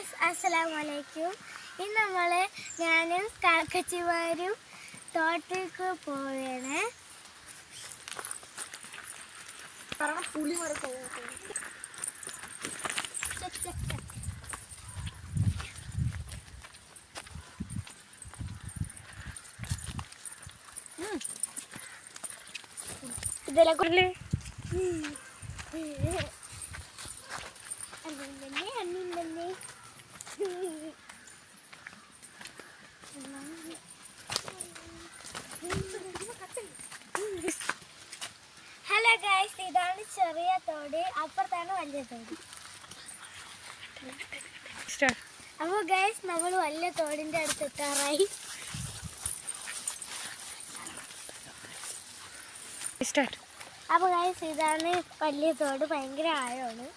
Guys അസ്സലാമലൈക്കും. ഇന്ന് നമ്മൾ ഞാനും കാക്കച്ചിമാരും തോട്ടേക്ക് പോവുകയാണ്. ഇതിലെ കൂടുതൽ അന്നിന്നെ ഹലോ ഗൈസ്, ഇതാണ് ചെറിയ തോട്, അപ്പുറത്താണ് വലിയ തോട്. അപ്പോൾ ഗൈസ് നമ്മൾ വലിയ തോടിൻ്റെ അടുത്ത് എത്താറായി. അപ്പോൾ ഗൈസ് ഇതാണ് വലിയ തോട്, ഭയങ്കര ആഴമാണ്.